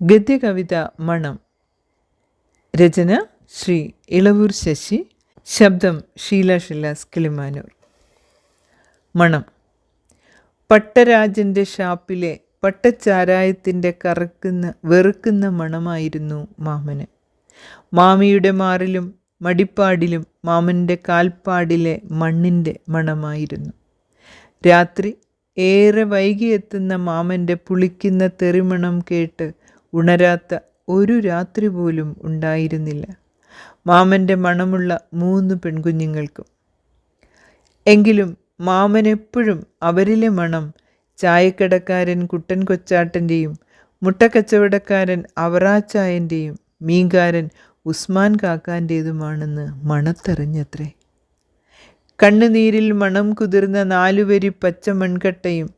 ഗദ്യകവിത മണം. രചന ശ്രീ ഇളവൂർ ശശി. ശബ്ദം ഷീല ഷില്ലാസ് കിളിമാനൂർ. മണം. പട്ടരാജൻ്റെ ഷാപ്പിലെ പട്ടച്ചാരായത്തിൻ്റെ വെറുക്കുന്ന മണമായിരുന്നു മാമന്. മാമിയുടെ മാറിലും മടിപ്പാടിലും മാമൻ്റെ കാൽപ്പാടിലെ മണ്ണിൻ്റെ മണമായിരുന്നു. രാത്രി ഏറെ വൈകിയെത്തുന്ന മാമൻ്റെ പുളിക്കുന്ന തെറിമണം കേട്ട് ഉണരാത്ത ഒരു രാത്രി പോലും ഉണ്ടായിരുന്നില്ല മാമൻ്റെ മണമുള്ള 3 പെൺകുഞ്ഞുങ്ങൾക്കും. എങ്കിലും മാമനെപ്പോഴും അവരിലെ മണം ചായക്കടക്കാരൻ കുട്ടൻ കൊച്ചാട്ടൻ്റെയും മുട്ടക്കച്ചവടക്കാരൻ അവറാച്ചായൻ്റെയും മീൻകാരൻ ഉസ്മാൻ കാക്കാൻ്റേതുമാണെന്ന് മണത്തെറിഞ്ഞത്രേ. കണ്ണുനീരിൽ മണം കുതിർന്ന 4 വരി പച്ച മൺകട്ടയും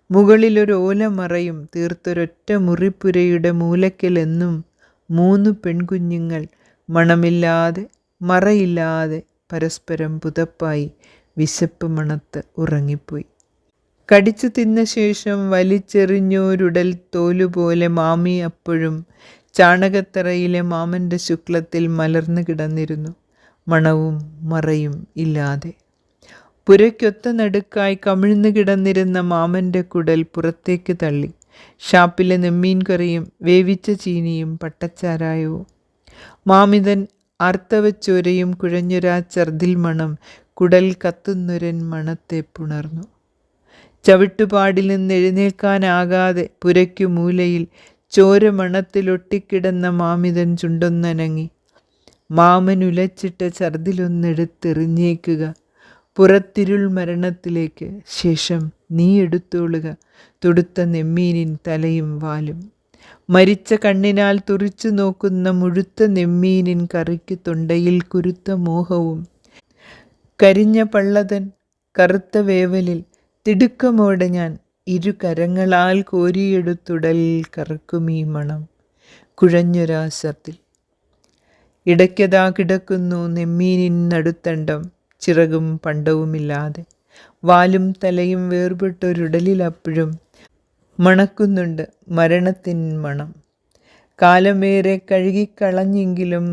മുകളിലൊരു ഓലമറയും തീർത്തൊരൊറ്റ മുറിപ്പുരയുടെ മൂലയ്ക്കലെന്നും 3 പെൺകുഞ്ഞുങ്ങൾ മണമില്ലാതെ മറയില്ലാതെ പരസ്പരം പുതപ്പായി വിശപ്പ് മണത്ത് ഉറങ്ങിപ്പോയി. കടിച്ചു തിന്ന ശേഷം വലിച്ചെറിഞ്ഞോരുടൽ തോലുപോലെ മാമി അപ്പോഴും ചാണകത്തറയിലെ മാമൻ്റെ ശുക്ലത്തിൽ മലർന്നു കിടന്നിരുന്നു, മണവും മറയും ഇല്ലാതെ. പുരയ്ക്കൊത്ത നടുക്കായി കമിഴ്ന്നു കിടന്നിരുന്ന മാമൻ്റെ കുടൽ പുറത്തേക്ക് തള്ളി. ഷാപ്പിലെ നെമ്മീൻ കറിയും വേവിച്ച ചീനിയും പട്ടച്ചാരായവും. മാമിതൻ ആർത്തവച്ചോരയും കുഴഞ്ഞൊരാ ഛർദിൽ മണം കുടൽ കത്തുന്നൊരൻ മണത്തെ പുണർന്നു. ചവിട്ടുപാടിൽ നിന്ന് എഴുന്നേൽക്കാനാകാതെ പുരയ്ക്കു മൂലയിൽ ചോര മണത്തിലൊട്ടിക്കിടന്ന മാമിതൻ ചുണ്ടൊന്നനങ്ങി. മാമനുലച്ചിട്ട ഛർദിലൊന്നെടുത്തെറിഞ്ഞേക്കുക പുറത്തിരുൾ മരണത്തിലേക്ക്, ശേഷം നീ എടുത്തോളുക തുടുത്ത നെമ്മീനിൻ തലയും വാലും. മരിച്ച കണ്ണിനാൽ തുറിച്ചു നോക്കുന്ന മുഴുത്ത നെമ്മീനിൻ കറിക്ക് തൊണ്ടയിൽ കുരുത്ത മോഹവും. കരിഞ്ഞ പള്ളതൻ കറുത്ത വേവലിൽ തിടുക്കമോടെ ഞാൻ 2 കരങ്ങളാൽ കോരിയെടുത്തുടൽ കറക്കുമീ മണം കുഴഞ്ഞൊരാ ഛർദിൽ. ഇടയ്ക്കതാ കിടക്കുന്നു നെമ്മീനിൻ നടുത്തണ്ടം, ചിറകും പണ്ടവുമില്ലാതെ. വാലും തലയും വേർപെട്ടൊരുടലിലപ്പോഴും മണക്കുന്നുണ്ട് മരണത്തിൻ മണം. കാലമേറെ കഴുകിക്കളഞ്ഞെങ്കിലും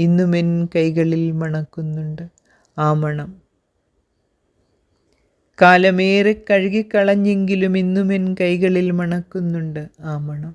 ഇന്നുമെൻ കൈകളിൽ മണക്കുന്നുണ്ട് ആ മണം. കാലമേറെ കഴുകിക്കളഞ്ഞെങ്കിലും ഇന്നുമെൻ കൈകളിൽ മണക്കുന്നുണ്ട് ആ മണം.